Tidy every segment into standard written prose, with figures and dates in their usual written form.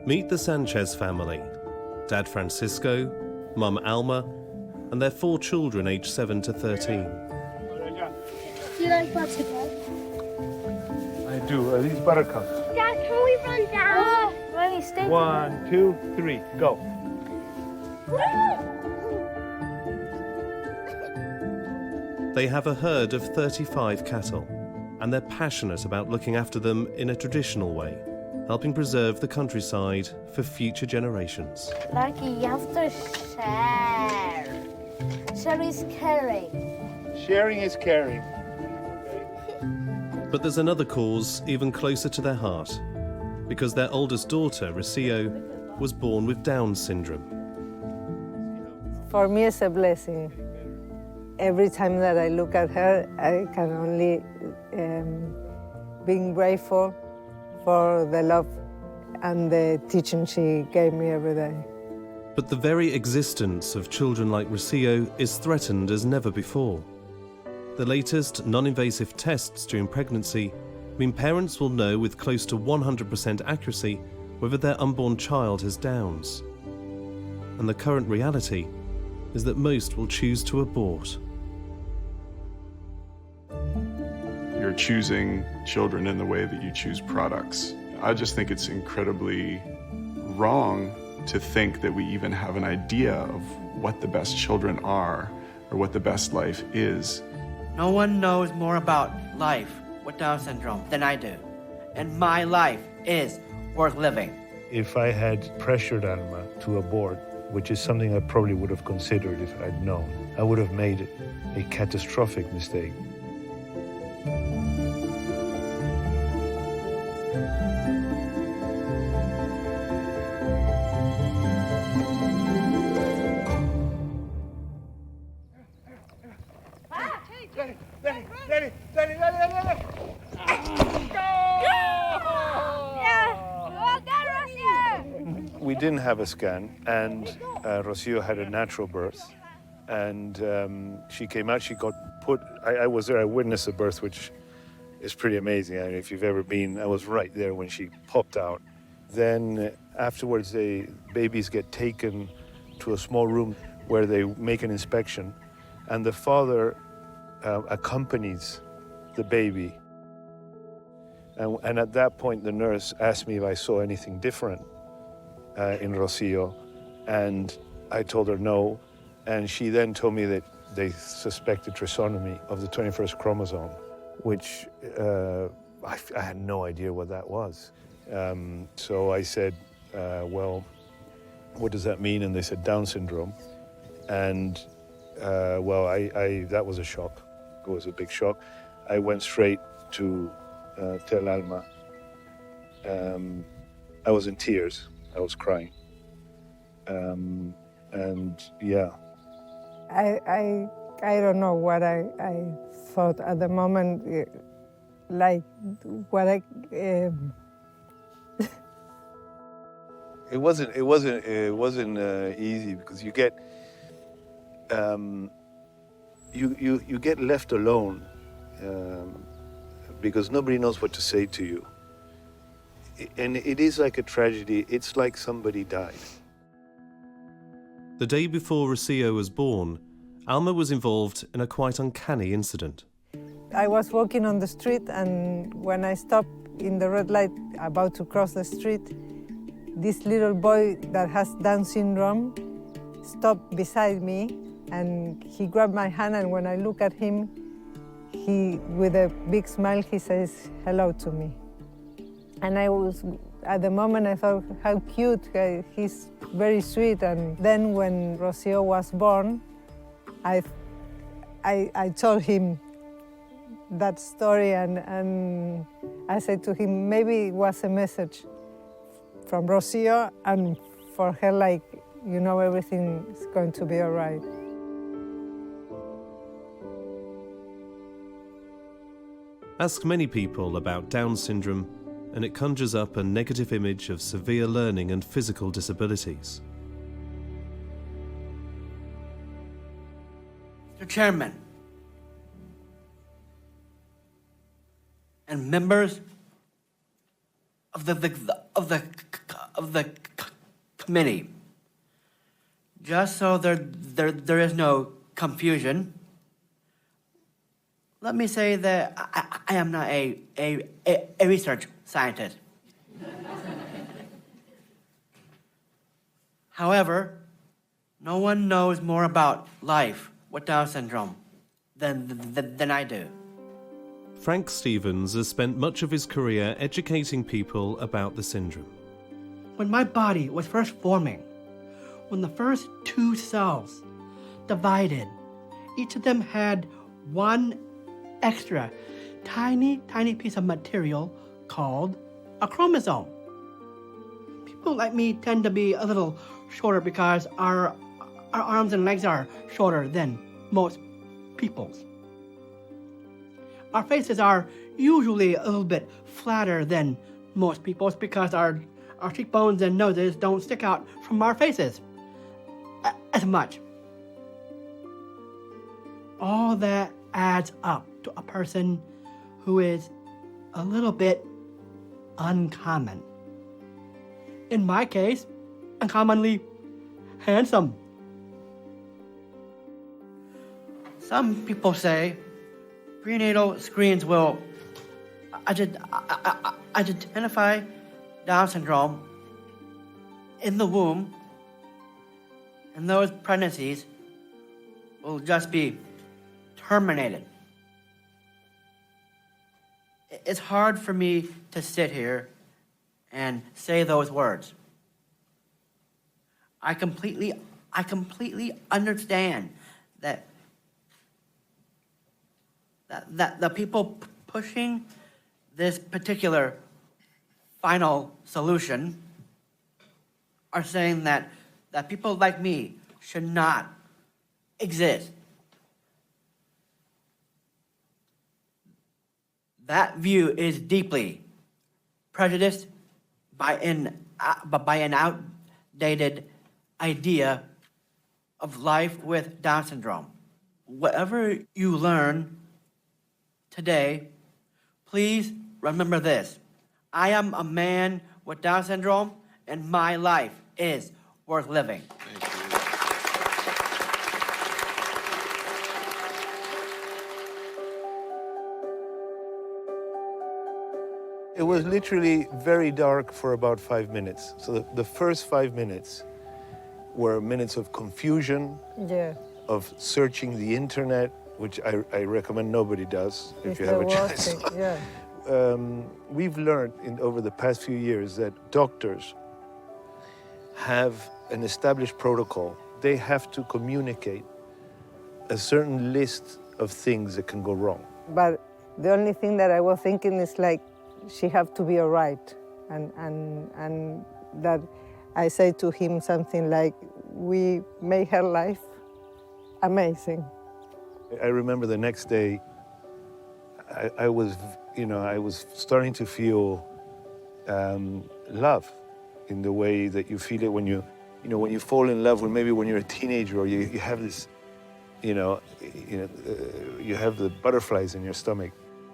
Meet the Sanchez family. Dad Francisco, Mum Alma, and their 4 children aged 7 to 13. Do you like buttercup? I do. Are these buttercups? Dad, can we run down? Really, stay. 1, 2, 3, go. They have a herd of 35 cattle, and they're passionate about looking after them in a traditional way, helping preserve the countryside for future generations. Lucky, you have to share. Share is caring. Sharing is caring. But there's another cause even closer to their heart, because their oldest daughter, Rocio, was born with Down syndrome. For me, it's a blessing. Every time that I look at her, I can only be grateful for the love and the teaching she gave me every day. But the very existence of children like Rocio is threatened as never before. The latest non-invasive tests during pregnancy mean parents will know with close to 100% accuracy whether their unborn child has Downs. And the current reality is that most will choose to abort. You're choosing children in the way that you choose products. I just think it's incredibly wrong to think that we even have an idea of what the best children are or what the best life is. No one knows more about life with Down syndrome than I do. And my life is worth living. If I had pressured Alma to abort, which is something I probably would have considered if I'd known, I would have made a catastrophic mistake. We didn't have a scan, and Rocio had a natural birth, and she came out, she got put, I was there, I witnessed the birth, which is pretty amazing. I mean, if you've ever been, I was right there when she popped out. Then afterwards, babies get taken to a small room where they make an inspection, and the father accompanies the baby. And at that point, the nurse asked me if I saw anything different in Rocio, and I told her no, and she then told me that they suspected trisomy of the 21st chromosome, which I had no idea what that was. So I said, well, what does that mean? And they said Down syndrome, and well, that was a shock. It was a big shock. I went straight to tell Alma. I was in tears. I was crying. And yeah. I don't know what I thought at the moment, like what I. It wasn't easy because you get you get left alone because nobody knows what to say to you. And it is like a tragedy. It's like somebody died. The day before Rocio was born, Alma was involved in a quite uncanny incident. I was walking on the street, and when I stopped in the red light about to cross the street, this little boy that has Down syndrome stopped beside me, and he grabbed my hand, and when I look at him, with a big smile, he says hello to me. And at the moment, I thought, how cute, he's very sweet. And then when Rocio was born, I told him that story, and I said to him, maybe it was a message from Rocio, and for her, like, you know, everything is going to be all right. Ask many people about Down syndrome, and it conjures up a negative image of severe learning and physical disabilities. Mr. Chairman, and members of of the committee. Just so there is no confusion, let me say that I am not a research scientist. However, no one knows more about life with Down syndrome than I do. Frank Stevens has spent much of his career educating people about the syndrome. When my body was first forming, when the first two cells divided, each of them had one extra tiny piece of material called a chromosome. People like me tend to be a little shorter because our arms and legs are shorter than most people's. Our faces are usually a little bit flatter than most people's because our cheekbones and noses don't stick out from our faces as much. All that adds up to a person who is a little bit uncommon. In my case, uncommonly handsome. Some people say prenatal screens will identify Down syndrome in the womb, and those pregnancies will just be terminated. It's hard for me to sit here and say those words. I completely understand that the people pushing this particular final solution are saying that people like me should not exist. That view is deeply prejudiced by an outdated idea of life with Down syndrome. Whatever you learn today, please remember this. I am a man with Down syndrome, and my life is worth living. It was literally very dark for about 5 minutes. So the first 5 minutes were minutes of confusion, Yeah. of searching the internet, which I recommend nobody does if It's you have the a worst chance. thing, yeah. We've learned over the past few years that doctors have an established protocol. They have to communicate a certain list of things that can go wrong. But the only thing that I was thinking is like, she have to be all right. And that I say to him something like, we made her life amazing. I remember the next day, I was starting to feel love in the way that you feel it when you fall in love, maybe when you're a teenager, or you have this, you have the butterflies in your stomach,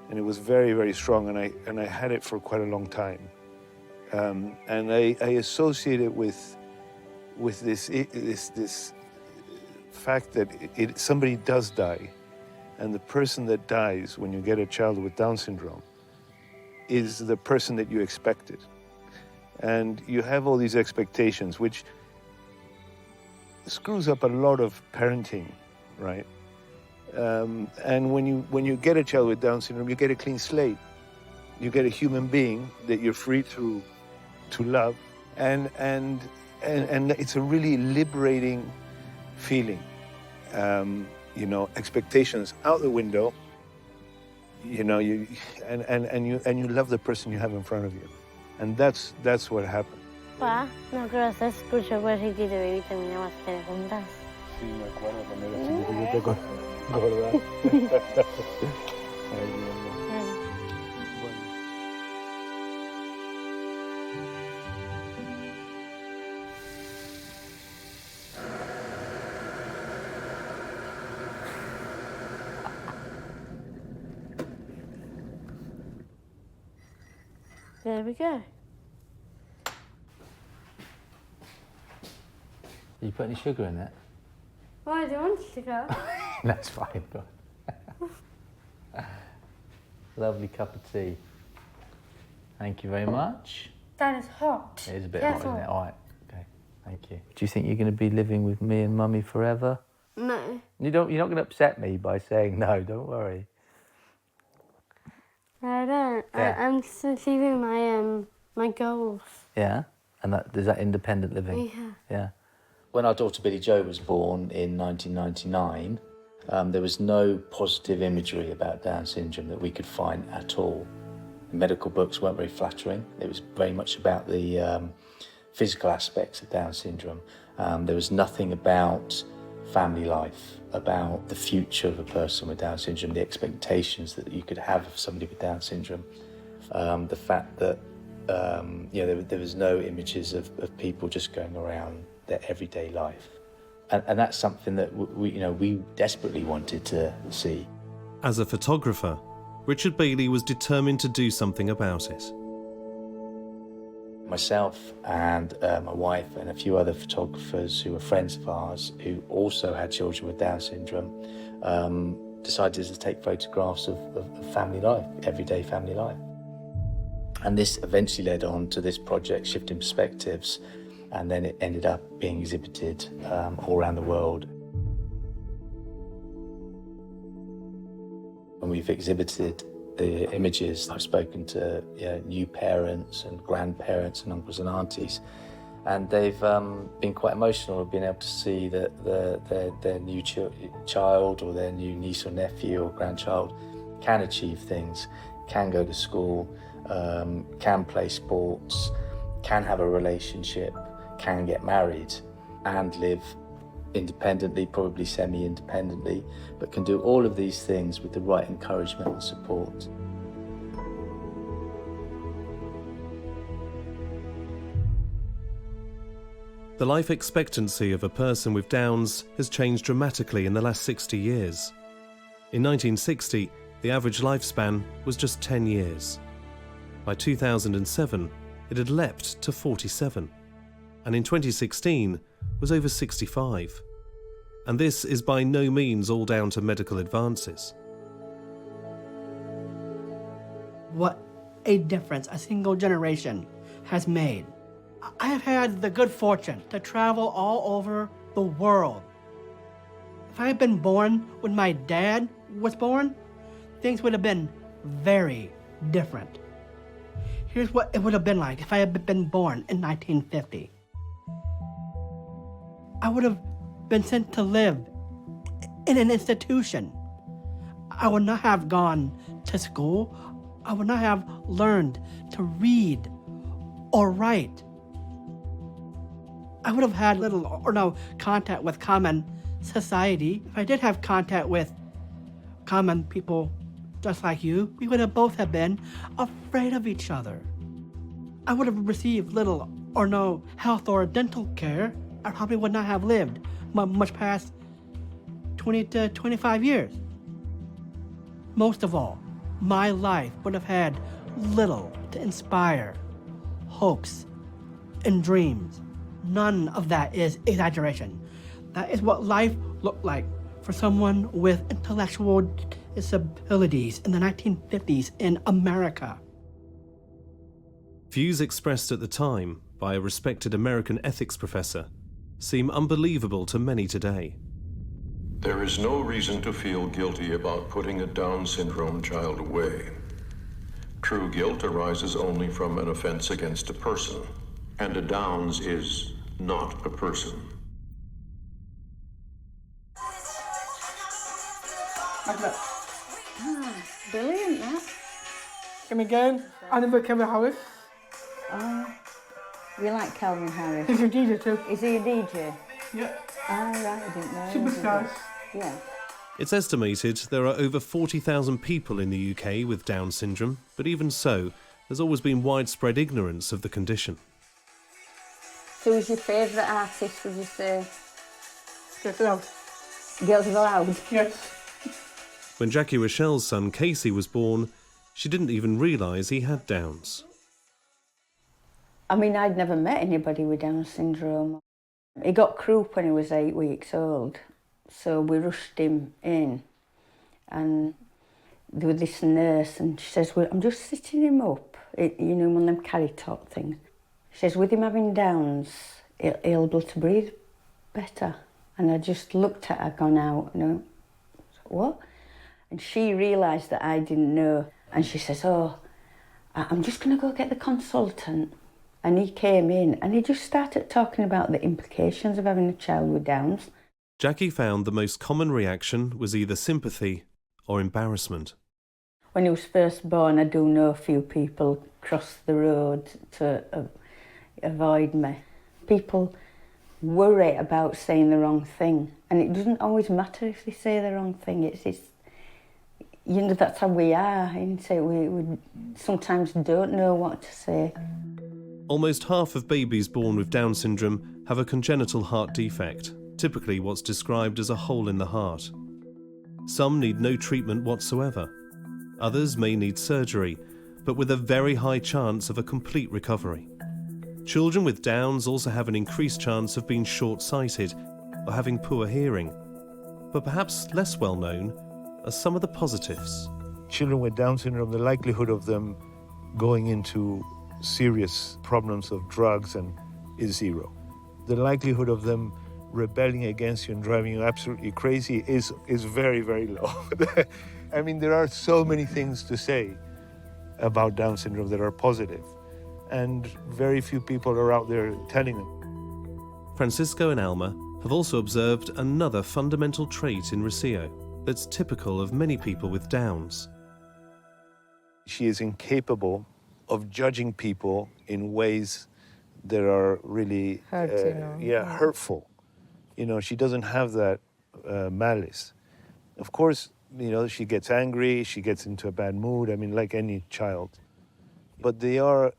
and it was very, very strong, and I had it for quite a long time, and I associate it with this fact that somebody does die, and the person that dies when you get a child with Down syndrome is the person that you expected. And you have all these expectations, which screws up a lot of parenting, right? And when you get a child with Down syndrome, you get a clean slate. You get a human being that you're free to love, and it's a really liberating feeling. Expectations out the window. You love the person you have in front of you, and that's what happened. Pa, no creo que se escuchó pues Ricky de Baby terminamos preguntas. Sí, me acuerdo cuando era chiquitito, ¿verdad? Ay, Dios mío. Bueno. There we go. You put any sugar in it? Why do you want sugar? That's fine, go on. Lovely cup of tea. Thank you very much. That is hot. It is a bit Careful. hot, isn't it? All right, okay, thank you. Do you think you're going to be living with me and Mummy forever? No. You're not going to upset me by saying no, don't worry. I don't. Yeah. I'm just achieving my goals. Yeah? And is that independent living? Yeah. Yeah. When our daughter Billy Jo was born in 1999, there was no positive imagery about Down syndrome that we could find at all. The medical books weren't very flattering. It was very much about the physical aspects of Down syndrome. There was nothing about family life, about the future of a person with Down syndrome, the expectations that you could have of somebody with Down syndrome. The fact that there was no images of people just going around their everyday life. And that's something that we desperately wanted to see. As a photographer, Richard Bailey was determined to do something about it. Myself and my wife and a few other photographers who were friends of ours who also had children with Down syndrome decided to take photographs of family life, everyday family life. And this eventually led on to this project, Shifting Perspectives, and then it ended up being exhibited all around the world. When we've exhibited the images, I've spoken to new parents and grandparents and uncles and aunties, and they've been quite emotional of being able to see that their new child or their new niece or nephew or grandchild can achieve things, can go to school, can play sports, can have a relationship, can get married and live independently, probably semi-independently, but can do all of these things with the right encouragement and support. The life expectancy of a person with Downs has changed dramatically in the last 60 years. In 1960, the average lifespan was just 10 years. By 2007, it had leapt to 47, and in 2016 was over 65. And this is by no means all down to medical advances. What a difference a single generation has made. I have had the good fortune to travel all over the world. If I had been born when my dad was born, things would have been very different. Here's what it would have been like if I had been born in 1950. I would have been sent to live in an institution. I would not have gone to school. I would not have learned to read or write. I would have had little or no contact with common society. If I did have contact with common people just like you, we would have both have been afraid of each other. I would have received little or no health or dental care. I probably would not have lived much past 20 to 25 years. Most of all, my life would have had little to inspire hopes and dreams. None of that is exaggeration. That is what life looked like for someone with intellectual disabilities in the 1950s in America. Views expressed at the time by a respected American ethics professor seem unbelievable to many today. There is no reason to feel guilty about putting a Down syndrome child away. True guilt arises only from an offense against a person, and a Downs is not a person. Brilliant, that. Come again, Annabelle Kevin Harris. Oh, you like Calvin Harris? He's a DJ too. Is he a DJ? Yeah. Ah, right, I didn't know. Superstars. Yeah. It's estimated there are over 40,000 people in the UK with Down syndrome, but even so, there's always been widespread ignorance of the condition. So who's your favourite artist, would you say? Get it out. Girls Aloud? Yes. When Jackie Rochelle's son Casey was born, she didn't even realise he had Downs. I mean, I'd never met anybody with Down syndrome. He got croup when he was 8 weeks old, so we rushed him in, and there was this nurse, and she says, well, I'm just sitting him up, you know, one of them carry top things. She says, with him having Downs, he'll be able to breathe better. And I just looked at her, gone out, you know, what? And she realised that I didn't know, and she says, oh, I'm just going to go get the consultant. And he came in, and he just started talking about the implications of having a child with Downs. Jackie found the most common reaction was either sympathy or embarrassment. When he was first born, I do know a few people crossed the road to avoid me. People worry about saying the wrong thing, and it doesn't always matter if they say the wrong thing. It's you know, that's how we are, isn't it? We sometimes don't know what to say. Almost half of babies born with Down syndrome have a congenital heart defect, typically what's described as a hole in the heart. Some need no treatment whatsoever. Others may need surgery, but with a very high chance of a complete recovery. Children with Downs also have an increased chance of being short-sighted or having poor hearing. But perhaps less well known are some of the positives. Children with Down syndrome, the likelihood of them going into serious problems of drugs is zero. The likelihood of them rebelling against you and driving you absolutely crazy is very, very low. I mean, there are so many things to say about Down syndrome that are positive, and very few people are out there telling them. Francisco and Alma have also observed another fundamental trait in Rocio that's typical of many people with Downs. She is incapable of judging people in ways that are really hurtful. You know, she doesn't have that malice. Of course, you know, she gets angry, she gets into a bad mood, I mean, like any child. But they are,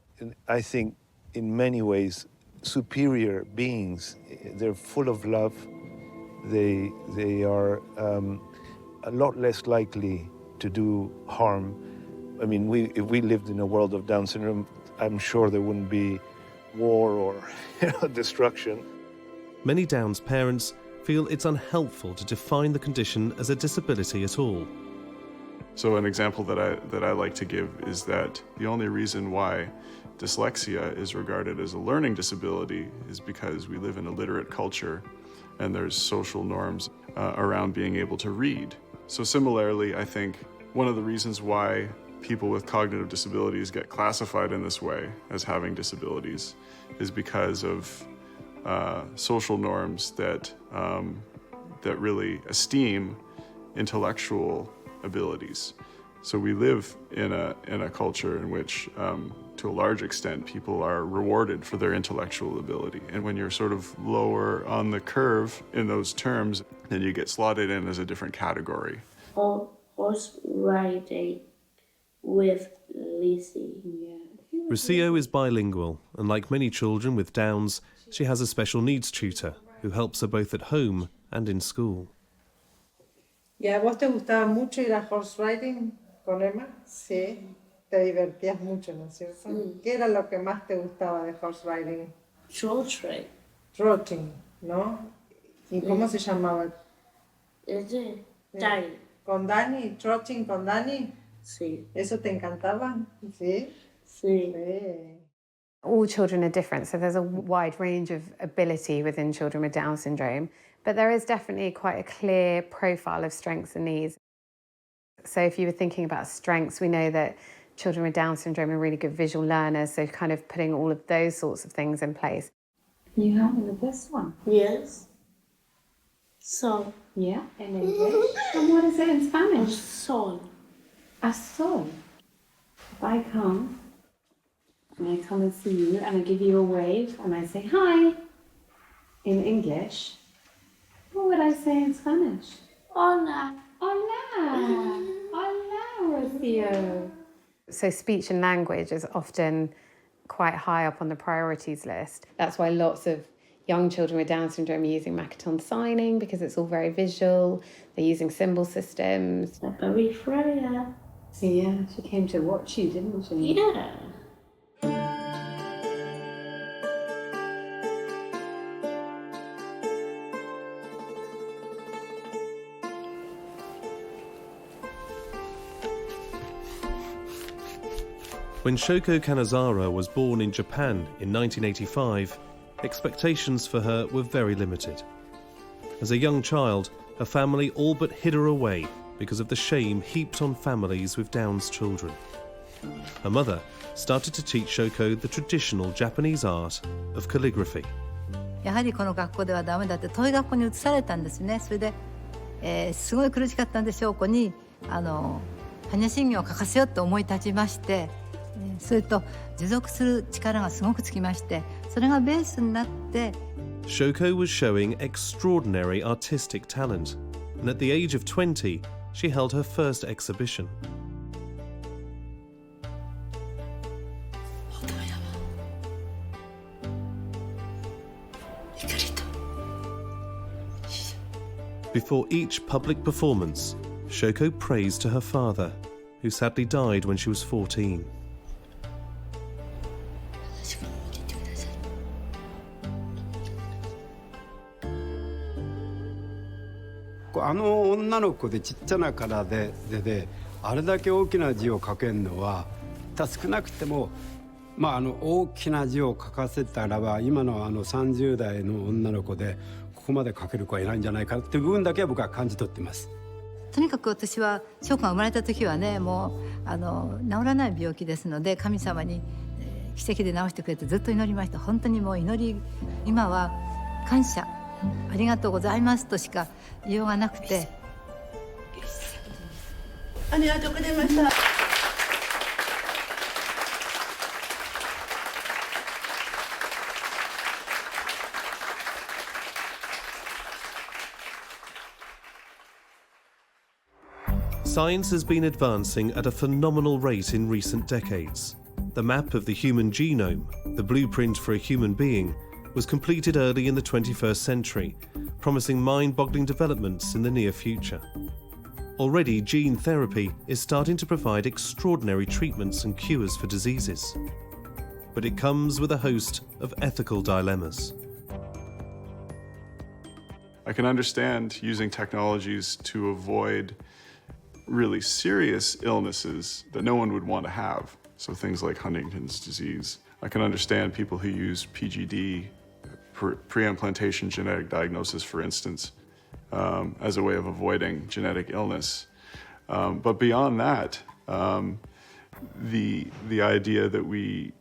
I think, in many ways, superior beings. They're full of love. They are a lot less likely to do harm. I mean, if we lived in a world of Down syndrome, I'm sure there wouldn't be war or destruction. Many Downs parents feel it's unhelpful to define the condition as a disability at all. So an example that I like to give is that the only reason why dyslexia is regarded as a learning disability is because we live in a literate culture and there's social norms around being able to read. So similarly, I think one of the reasons why people with cognitive disabilities get classified in this way as having disabilities is because of social norms that really esteem intellectual abilities. So we live in a culture in which, to a large extent, people are rewarded for their intellectual ability. And when you're sort of lower on the curve in those terms, then you get slotted in as a different category. Horse riding with Lizzie. Rocio is bilingual, and like many children with Downs, she has a special needs tutor who helps her both at home and in school. ¿Y a vos te gustaba mucho ir a horse riding con Emma? Sí, te divertías mucho, ¿no es cierto? Sí. ¿Qué era lo que más te gustaba de horse riding? Trotting. Trotting, ¿no? ¿Y cómo se llamaba? Dani. ¿Con Dani? ¿Trotting con Dani? Sí. ¿Eso te encantaba? ¿Sí? Sí. Sí. All children are different, so there's a wide range of ability within children with Down syndrome, but there is definitely quite a clear profile of strengths and needs. So if you were thinking about strengths, we know that children with Down syndrome are really good visual learners, so kind of putting all of those sorts of things in place. You having the best one? Yes. So. Yeah, in English. And what is it in Spanish? Sol. A sol. If I come, and I come and see you, and I give you a wave, and I say hi in English, what would I say in Spanish? Hola. Hola. Hola, Rocio. So speech and language is often quite high up on the priorities list. That's why lots of young children with Down syndrome are using Makaton signing, because it's all very visual. They're using symbol systems. Very Freya. Yeah, she came to watch you, didn't she? Yeah. When Shoko Kanazara was born in Japan in 1985, expectations for her were very limited. As a young child, her family all but hid her away because of the shame heaped on families with Down's children. Her mother started to teach Shoko the traditional Japanese art of calligraphy. やはりこの学校ではダメだって遠い学校に移されたんですね。それで、すごい苦しかったんで翔子に般若心経を書かせようと思い立ちまして、それと持続する力がすごくつきまして、それがベースになって。Shoko was showing extraordinary artistic talent, and at the age of 20, she held her first exhibition. Before each public performance, Shoko prays to her father, who sadly died when she was 14. 女の子でちっちゃな体であれだけ大きな字を書けるのは少なくても、大きな字を書かせたらば今の30代の女の子でここまで書ける子はいないんじゃないかっていう部分だけは僕は感じ取っています。とにかく私は翔子が生まれた時はね、もう治らない病気ですので神様に奇跡で治してくれてずっと祈りました。本当にもう祈り、今は感謝、ありがとうございますとしか言いようがなくて。ありがとうございました。Science has been advancing at a phenomenal rate in recent decades. The map of the human genome, the blueprint for a human being, was completed early in the 21st century, promising mind-boggling developments in the near future. Already, gene therapy is starting to provide extraordinary treatments and cures for diseases. But it comes with a host of ethical dilemmas. I can understand using technologies to avoid really serious illnesses that no one would want to have. So things like Huntington's disease. I can understand people who use PGD, pre-implantation genetic diagnosis, for instance, as a way of avoiding genetic illness. But beyond that, the idea that we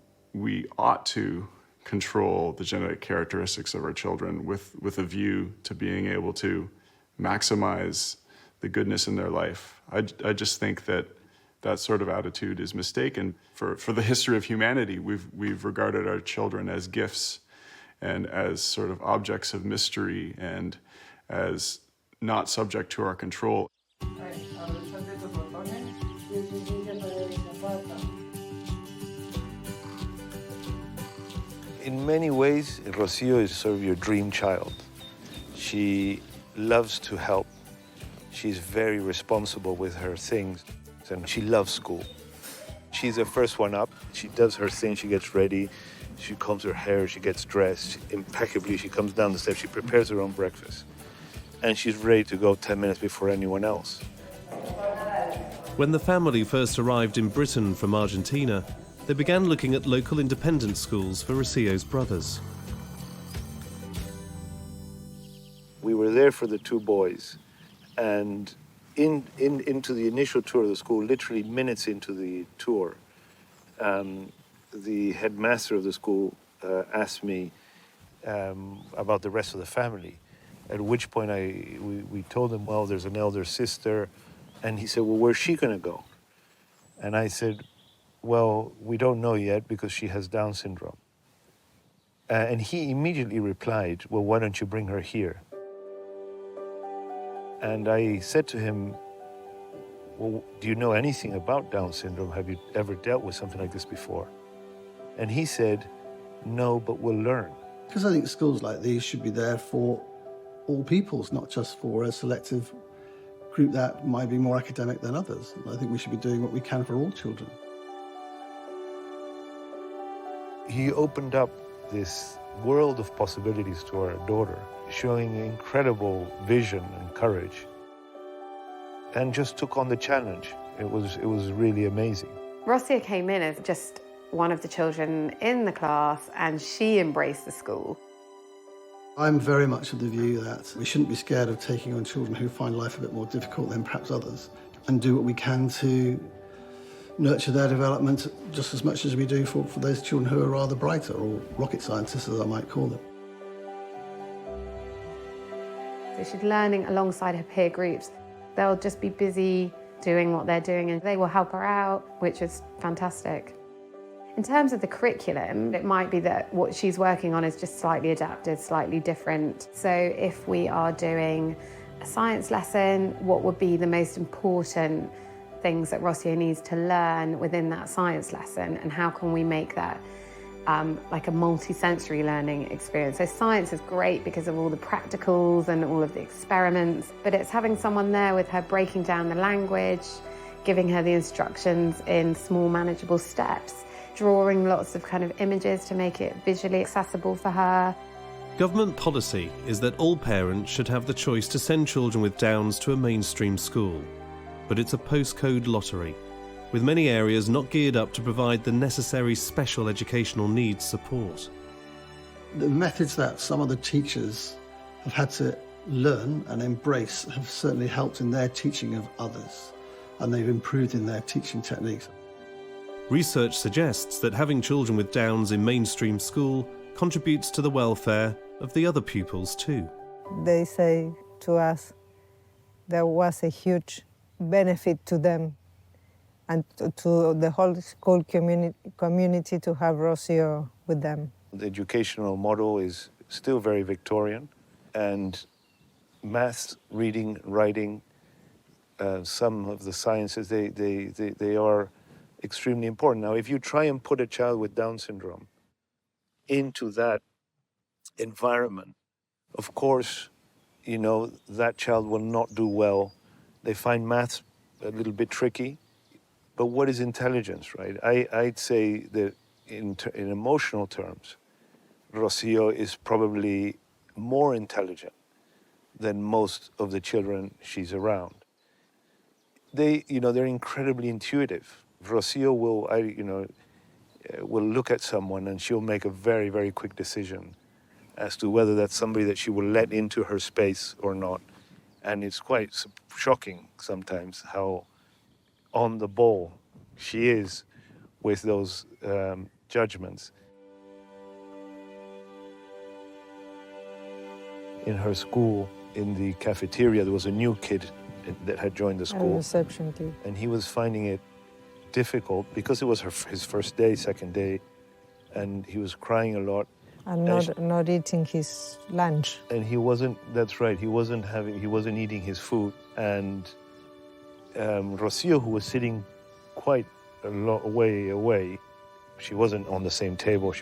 ought to control the genetic characteristics of our children with a view to being able to maximize the goodness in their life. I just think that sort of attitude is mistaken. For the history of humanity, we've regarded our children as gifts and as sort of objects of mystery and as not subject to our control. In many ways, Rocio is sort of your dream child. She loves to help. She's very responsible with her things, and she loves school. She's the first one up. She does her thing, she gets ready, she combs her hair, she gets dressed impeccably, she comes down the steps, she prepares her own breakfast. And she's ready to go 10 minutes before anyone else. When the family first arrived in Britain from Argentina, they began looking at local independent schools for Rocio's brothers. We were there for the two boys, and into the initial tour of the school, literally minutes into the tour, the headmaster of the school asked me about the rest of the family, at which point we told him, well, there's an elder sister, and he said, well, where's she gonna go? And I said, well, we don't know yet because she has Down syndrome. And he immediately replied, well, why don't you bring her here? And I said to him, well, do you know anything about Down syndrome? Have you ever dealt with something like this before? And he said, no, but we'll learn. Because I think schools like these should be there for all peoples, not just for a selective group that might be more academic than others. I think we should be doing what we can for all children. He opened up this world of possibilities to our daughter, showing incredible vision and courage, and just took on the challenge. It was really amazing. Rosia came in as just one of the children in the class and she embraced the school. I'm very much of the view that we shouldn't be scared of taking on children who find life a bit more difficult than perhaps others, and do what we can to nurture their development just as much as we do for those children who are rather brighter, or rocket scientists, as I might call them. So she's learning alongside her peer groups. They'll just be busy doing what they're doing and they will help her out, which is fantastic. In terms of the curriculum, it might be that what she's working on is just slightly adapted, slightly different. So if we are doing a science lesson, what would be the most important things that Rosia needs to learn within that science lesson, and how can we make that like a multi-sensory learning experience? So science is great because of all the practicals and all of the experiments, but it's having someone there with her breaking down the language, giving her the instructions in small manageable steps, drawing lots of kind of images to make it visually accessible for her. Government policy is that all parents should have the choice to send children with Downs to a mainstream school, but it's a postcode lottery, with many areas not geared up to provide the necessary special educational needs support. The methods that some of the teachers have had to learn and embrace have certainly helped in their teaching of others, and they've improved in their teaching techniques. Research suggests that having children with Downs in mainstream school contributes to the welfare of the other pupils too. They say to us there was a huge benefit to them and to the whole school community to have Rocio with them. The educational model is still very Victorian, and maths, reading, writing, some of the sciences, they are extremely important. Now, if you try and put a child with Down syndrome into that environment, of course, you know, that child will not do well. They find maths a little bit tricky. But what is intelligence, right? I'd say that in emotional terms, Rocio is probably more intelligent than most of the children she's around. They're incredibly intuitive. Rocio will look at someone and she'll make a very, very quick decision as to whether that's somebody that she will let into her space or not. And it's quite shocking sometimes how on the ball she is with those judgments. In her school, in the cafeteria, there was a new kid that had joined the school. A reception kid. And he was finding it difficult because it was his first day, second day, and he was crying a lot. And not eating his lunch. And he wasn't, that's right, he wasn't eating his food. And Rocio, who was sitting quite a lot way away, she wasn't on the same table,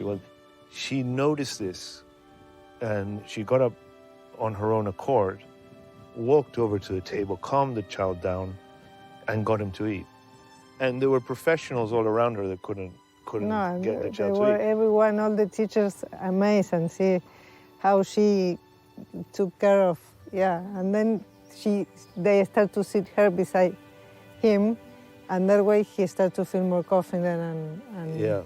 she noticed this, and she got up on her own accord, walked over to the table, calmed the child down, and got him to eat. And there were professionals all around her that couldn't get the child to eat. Everyone, all the teachers amazed and see how she took care of, and then they start to sit her beside him, and that way he started to feel more confident and Yeah.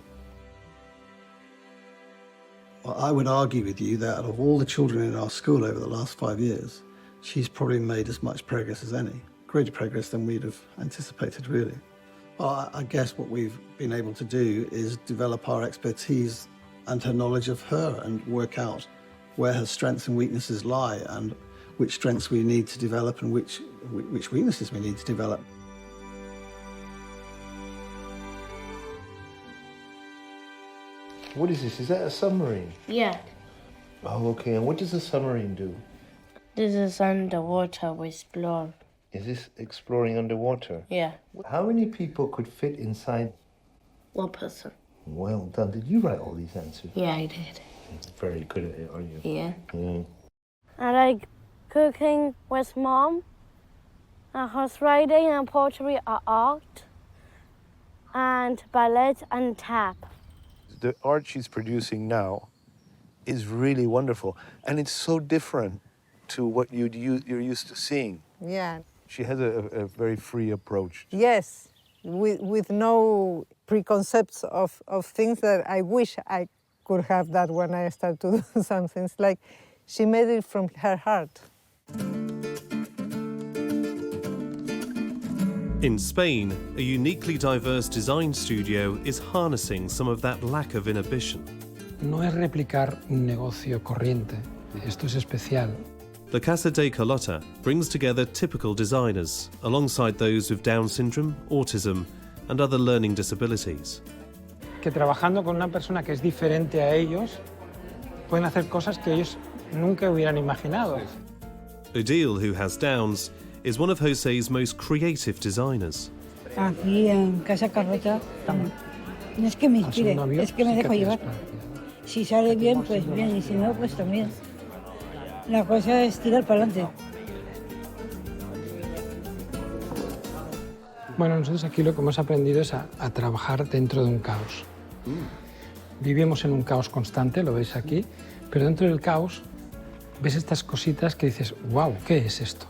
Well, I would argue with you that of all the children in our school over the last 5 years, she's probably made as much progress as any, greater progress than we'd have anticipated, really. Well, I guess what we've been able to do is develop our expertise and her knowledge of her and work out where her strengths and weaknesses lie and which strengths we need to develop and which weaknesses we need to develop. What is this? Is that a submarine? Yeah. Oh, okay. And what does a submarine do? This is underwater we explore. Is this exploring underwater? Yeah. How many people could fit inside? One person. Well done. Did you write all these answers? Yeah, I did. Very good at it, are you? Yeah. I like cooking with mom, and horse riding and poetry are art, and ballet and tap. The art she's producing now is really wonderful, and it's so different to what you're used to seeing. Yeah. She has a very free approach. Yes, with no preconcepts of things that I wish I could have that when I start to do something. It's like she made it from her heart. In Spain, a uniquely diverse design studio is harnessing some of that lack of inhibition. No es replicar un negocio corriente. Esto es especial. La Casa de Carlota brings together typical designers alongside those with Down syndrome, autism, and other learning disabilities. Que trabajando con una persona que es diferente a ellos, pueden hacer cosas que ellos nunca hubieran imaginado. Odile, who has Downs, is one of José's most creative designers. Aquí en Casa Carlota, no es que me inspire, es que me dejo llevar. Si sale bien, pues bien, y si no, pues también. La cosa es tirar para adelante. Bueno, nosotros aquí lo que hemos aprendido es a trabajar dentro de un caos. Vivimos en un caos constante, lo veis aquí, pero dentro del caos ves estas cositas que dices, wow, ¿qué es esto?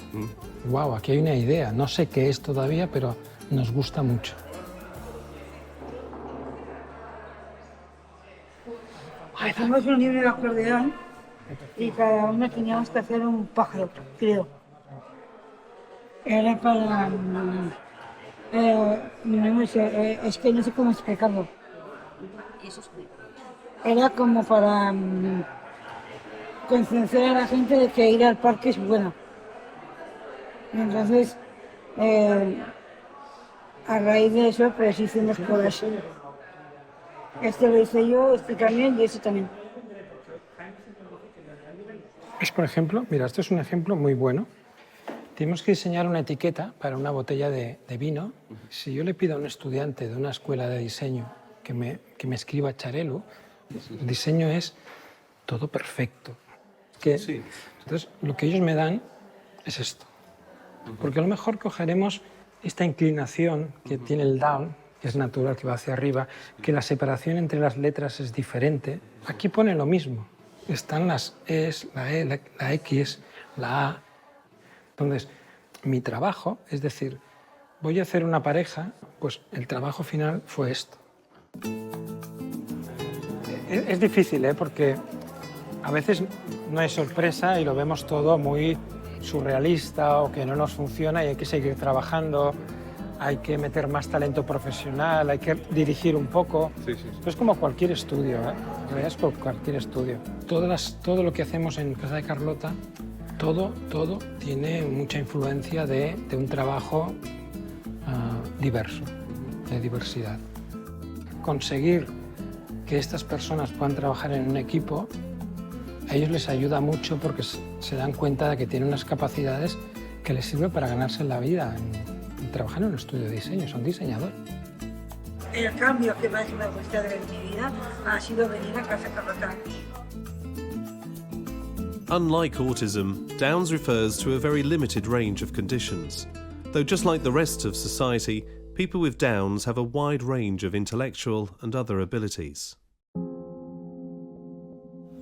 Wow, aquí hay una idea, no sé qué es todavía, pero nos gusta mucho. Hicimos un libro de acordeón y cada uno teníamos que hacer un pájaro, creo. Era para... no sé, es que no sé cómo explicarlo. Era como para concienciar a la gente de que ir al parque es bueno. Entonces, a raíz de eso, pues hicimos cosas. Este lo hice yo, este también y este también. Es, por ejemplo, mira, esto es un ejemplo muy bueno. Tenemos que diseñar una etiqueta para una botella de vino. Si yo le pido a un estudiante de una escuela de diseño que me escriba Charelu, el diseño es todo perfecto. Entonces, lo que ellos me dan es esto. Porque a lo mejor cogeremos esta inclinación que tiene el down, que es natural, que va hacia arriba, que la separación entre las letras es diferente. Aquí pone lo mismo. Están las Es, la E, la X, la A. Entonces, mi trabajo, es decir, voy a hacer una pareja, pues el trabajo final fue esto. Es difícil, porque a veces no hay sorpresa y lo vemos todo muy surrealista o que no nos funciona y hay que seguir trabajando, hay que meter más talento profesional, hay que dirigir un poco. Es como cualquier estudio, en realidad es como cualquier estudio. Todo lo que hacemos en Casa de Carlota, todo tiene mucha influencia de un trabajo diverso, de diversidad. Conseguir que estas personas puedan trabajar en un equipo, a ellos les ayuda mucho porque se dan cuenta de que tienen unas capacidades que les sirven para ganarse la vida en trabajar en un estudio de diseño, son diseñadores. El cambio que más me ha gustado en mi vida ha sido venir a Casa Carlota. Unlike autism, Downs refers to a very limited range of conditions, though just like the rest of society, people with Downs have a wide range of intellectual and other abilities.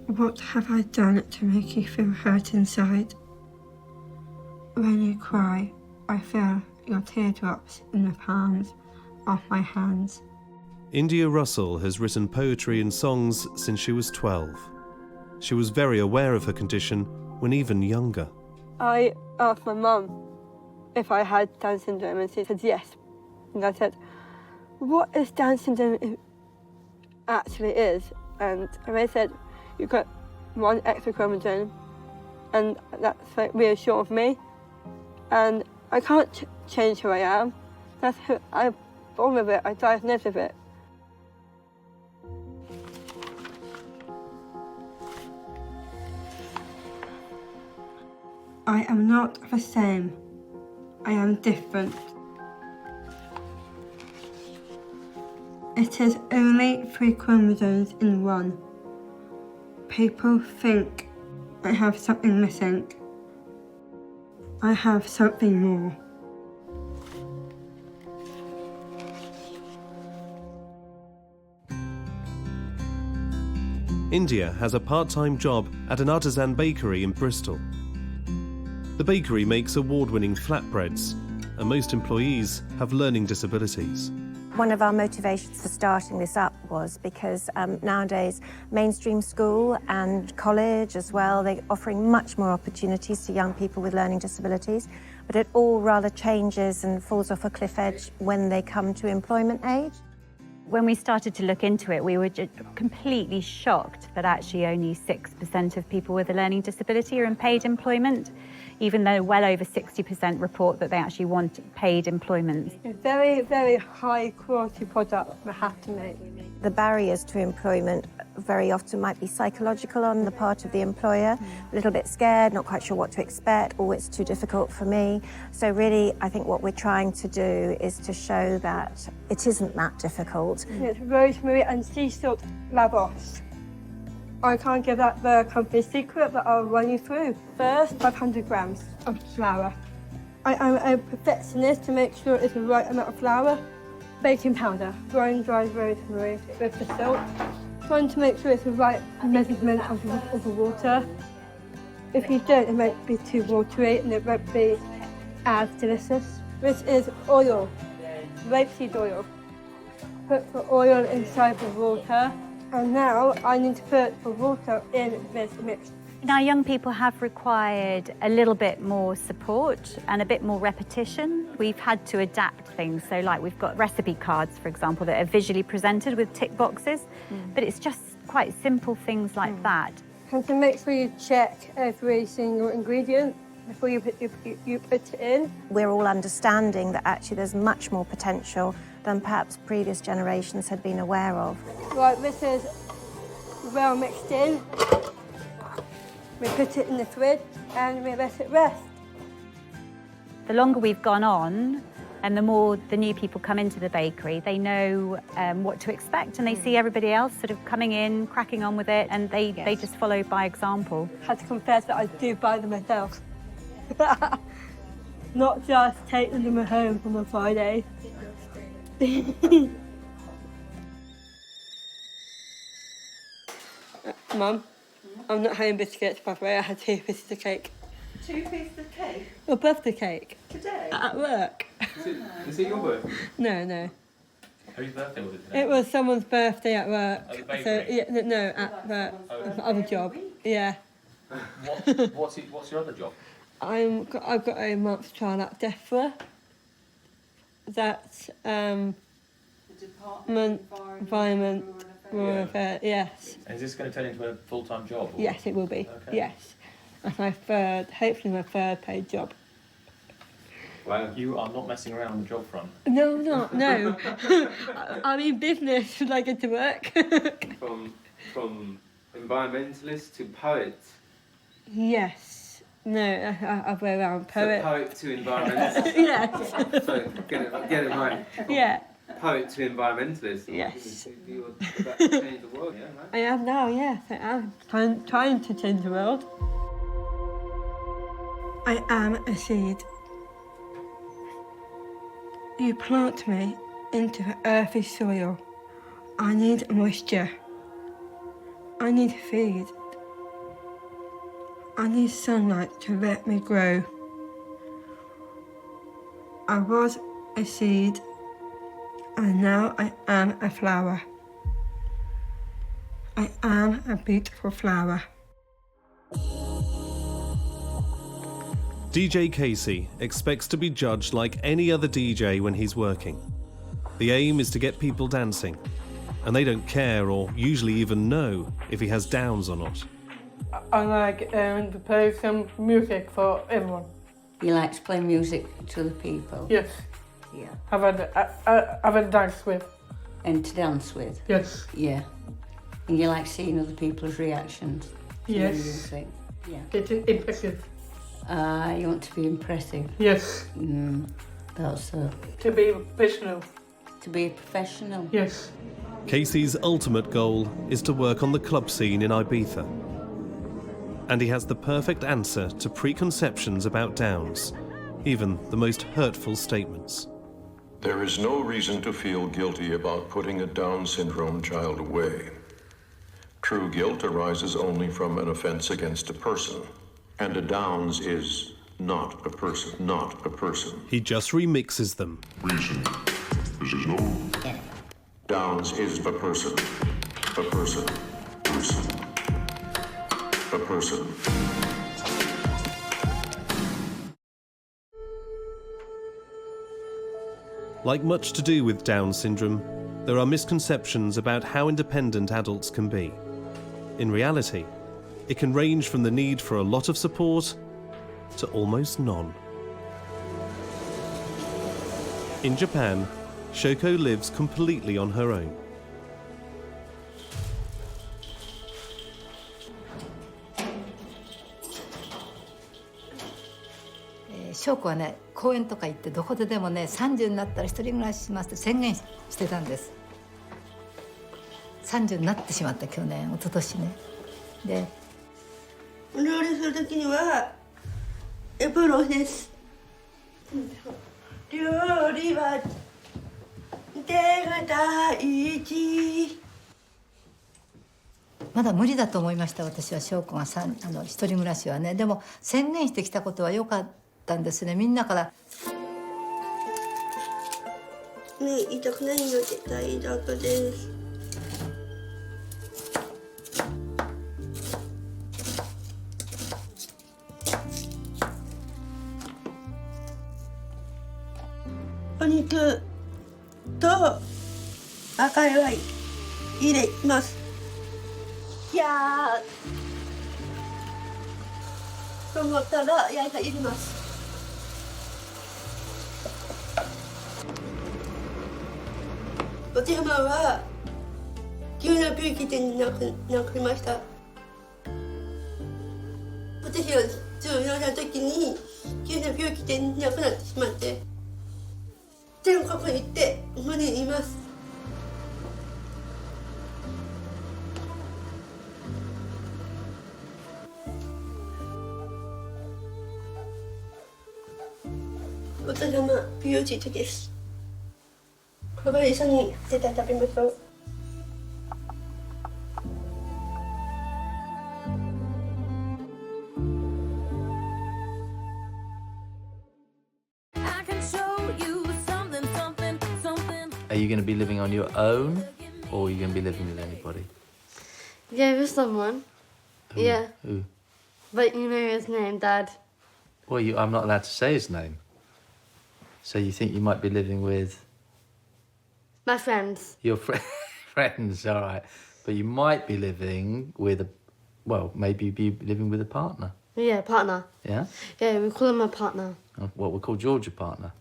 What have I done to make you feel hurt inside? When you cry, I feel your teardrops in the palms of my hands. India Russell has written poetry and songs since she was 12. She was very aware of her condition when even younger. I asked my mum if I had Down syndrome and she said yes. And I said, what is Down syndrome actually is? And they said, you've got one extra chromosome, and that's like reassuring for me. And I can't change who I am. That's who I'm born with it, I diagnosed with it. I am not the same. I am different. It is only 3 chromosomes in one. People think I have something missing. I have something more. India has a part-time job at an artisan bakery in Bristol. The bakery makes award-winning flatbreads, and most employees have learning disabilities. One of our motivations for starting this up was because nowadays mainstream school and college as well, they're offering much more opportunities to young people with learning disabilities, but it all rather changes and falls off a cliff edge when they come to employment age. When we started to look into it, we were just completely shocked that actually only 6% of people with a learning disability are in paid employment, even though well over 60% report that they actually want paid employment. A very, very high quality product we have to make. The barriers to employment very often might be psychological on the part of the employer, a little bit scared, not quite sure what to expect, or it's too difficult for me. So really, I think what we're trying to do is to show that it isn't that difficult. It's rosemary and sea salt lavos. I can't give that the company secret, but I'll run you through. First, 500 grams of flour. I am a perfectionist to make sure it's the right amount of flour. Baking powder, grind dried rosemary with the salt. Trying to make sure it's the right measurement of the water. If you don't, it might be too watery and it won't be as delicious. This is oil, rapeseed oil. Put the oil inside the water, and now I need to put the water in this mix. Now, young people have required a little bit more support and a bit more repetition. We've had to adapt things. So like we've got recipe cards, for example, that are visually presented with tick boxes, but it's just quite simple things like that. And to make sure you check every single ingredient before you put it in. We're all understanding that actually there's much more potential than perhaps previous generations had been aware of. Right, this is well mixed in. We put it in the fridge and we let it rest. The longer we've gone on and the more the new people come into the bakery, they know what to expect and they see everybody else sort of coming in, cracking on with it, and they just follow by example. I had to confess that I do buy them myself. Not just take them home from a Friday. Mum, I'm not having biscuits, by the way. I had 2 pieces of cake. 2 pieces of cake? A birthday cake. Today? At work. Is it your birthday? No. Whose birthday was it today? It was someone's birthday at work. At the bakery? So, yeah, no, at the other job. Yeah. What's your other job? I've got a month's trial at DEFRA. That's The Environment, Rural Affairs, yes. And is this going to turn into a full-time job? Or? Yes, it will be, Okay. yes. That's hopefully my third paid job. Well, you are not messing around on the job front. No, I'm not, no. I'm in business when I get to work. From environmentalist to poet. Yes. No, I'll go around. Poet. So poet to environmentalist. Yes. So get it right. Yeah. Poet to environmentalist. Yes. You're about to change the world, yeah, right? I am now, yes, I am. Trying to change the world. I am a seed. You plant me into the earthy soil. I need moisture. I need feed. I need sunlight to let me grow. I was a seed, and now I am a flower. I am a beautiful flower. DJ Casey expects to be judged like any other DJ when he's working. The aim is to get people dancing, and they don't care or usually even know if he has downs or not. I like to play some music for everyone. You like to play music to other people? Yes. Yeah. I've had dance with. And to dance with? Yes. Yeah. And you like seeing other people's reactions to Yes. the music? Yeah. It's impressive. You want to be impressive? Yes. That's so. To be professional. To be a professional? Yes. Casey's ultimate goal is to work on the club scene in Ibiza. And he has the perfect answer to preconceptions about Downs, even the most hurtful statements. There is no reason to feel guilty about putting a Down syndrome child away. True guilt arises only from an offense against a person, and a Downs is not a person, not a person. He just remixes them. Reason. This is no. Downs is a person. A person. Person. A person. Like much to do with Down syndrome, there are misconceptions about how independent adults can be. In reality, it can range from the need for a lot of support to almost none. In Japan, Shoko lives completely on her own. Shoko はね、公園とか行ってどこででもね、30になったら一人暮らししますって宣言してたんです。30になってしまった去年、一昨年ね。で、お料理するときにはエプロンです。料理は手が第一。まだ無理だと思いました。私は翔子が一人暮らしはね。でも宣言してきたことは良かったんですね。みんなからね、痛くないので大丈夫です。お肉と赤いワイン入れます。いやーと思ったら焼いた入れます。お手浜は急な病気で亡くなりました。私が14歳の時に急な病気で亡くなってしまって、全国に行って無にいます。お父様、美容師です。これから一緒に絶対食べましょう。Are you going to be living on your own, or are you going to be living with anybody? Yeah, with someone. Who? Yeah. Who? But you know his name, Dad. Well, I'm not allowed to say his name. So you think you might be living with My friends. your friends, all right. But you might be living with maybe you'd be living with a partner. Yeah, partner. Yeah? Yeah, we call him a partner. What we call George a partner.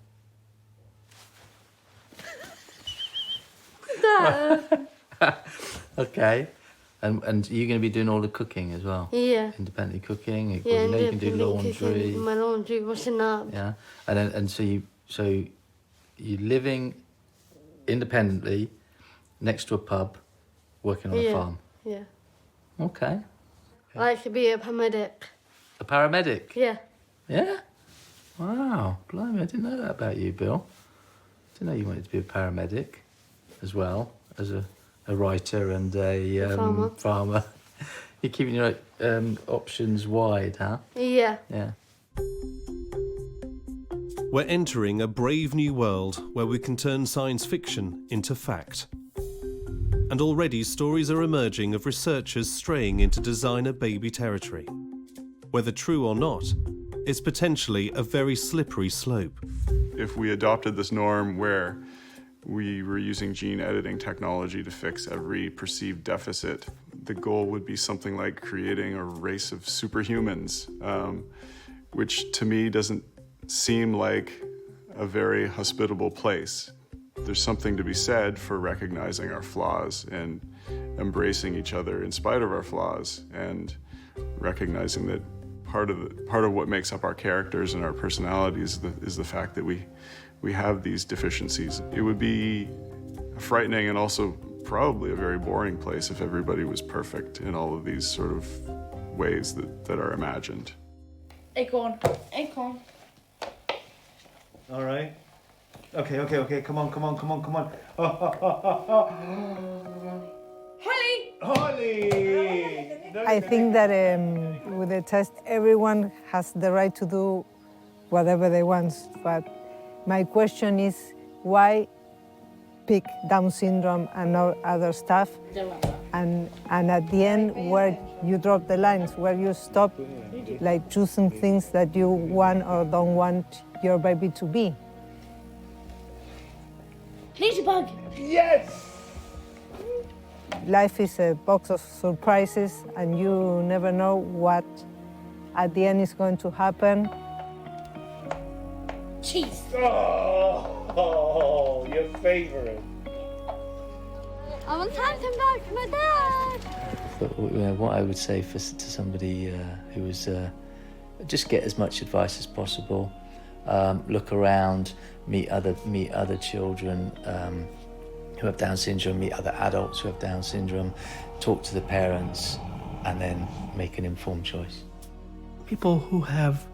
Dad. Okay. And you're going to be doing all the cooking as well? Yeah. Independently cooking? Yeah, you know you can do independently laundry. cooking, my laundry, washing up. Yeah. And so you're living independently next to a pub, working on a farm. Yeah. Okay. I like to be a paramedic. A paramedic? Yeah. Yeah? Wow. Blimey, I didn't know that about you, Bill. I didn't know you wanted to be a paramedic as well as a writer and a farmer. You're keeping your options wide, huh? Yeah. Yeah. We're entering a brave new world where we can turn science fiction into fact. And already stories are emerging of researchers straying into designer baby territory. Whether true or not, it's potentially a very slippery slope. If we adopted this norm where we were using gene editing technology to fix every perceived deficit, the goal would be something like creating a race of superhumans, which to me doesn't seem like a very hospitable place. There's something to be said for recognizing our flaws and embracing each other in spite of our flaws, and recognizing that part of what makes up our characters and our personalities is the fact that we have these deficiencies. It would be frightening and also probably a very boring place if everybody was perfect in all of these sort of ways that are imagined. Acorn. Acorn. All right. Okay. Come on. I think that with the test, everyone has the right to do whatever they want. But my question is, why pick Down syndrome and not other stuff? And at the end, where you drop the lines, where you stop like choosing things that you want or don't want your baby to be. Ladybug! Yes! Life is a box of surprises, and you never know what at the end is going to happen. Cheese! Oh, your favorite. I want something back to my dad! But, what I would say to somebody who was just get as much advice as possible, look around, meet other children who have Down syndrome, meet other adults who have Down syndrome, talk to the parents, and then make an informed choice. People who have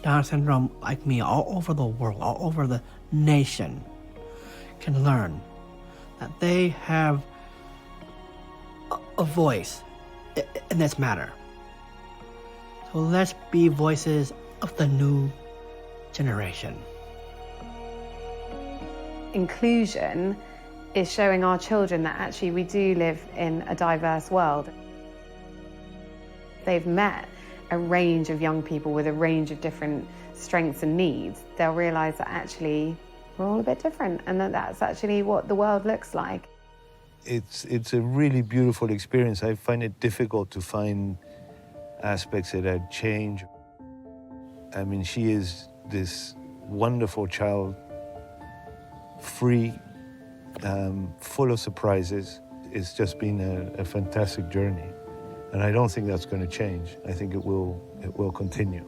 Down syndrome like me all over the world, all over the nation, can learn that they have a voice in this matter. So let's be voices of the new generation. Inclusion is showing our children that actually we do live in a diverse world. They've met a range of young people with a range of different strengths and needs. They'll realise that actually we're all a bit different, and that that's actually what the world looks like. It's a really beautiful experience. I find it difficult to find aspects that I'd change. I mean, she is this wonderful child, free, full of surprises. It's just been a fantastic journey. And I don't think that's going to change. I think it will continue.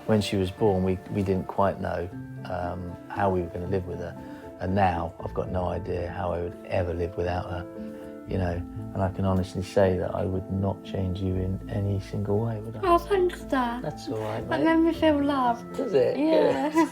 When she was born, we didn't quite know how we were going to live with her. And now I've got no idea how I would ever live without her, you know. And I can honestly say that I would not change you in any single way, would I? Oh, thanks, Dad. That's all right, mate. That made me feel loved. Does it? Yeah.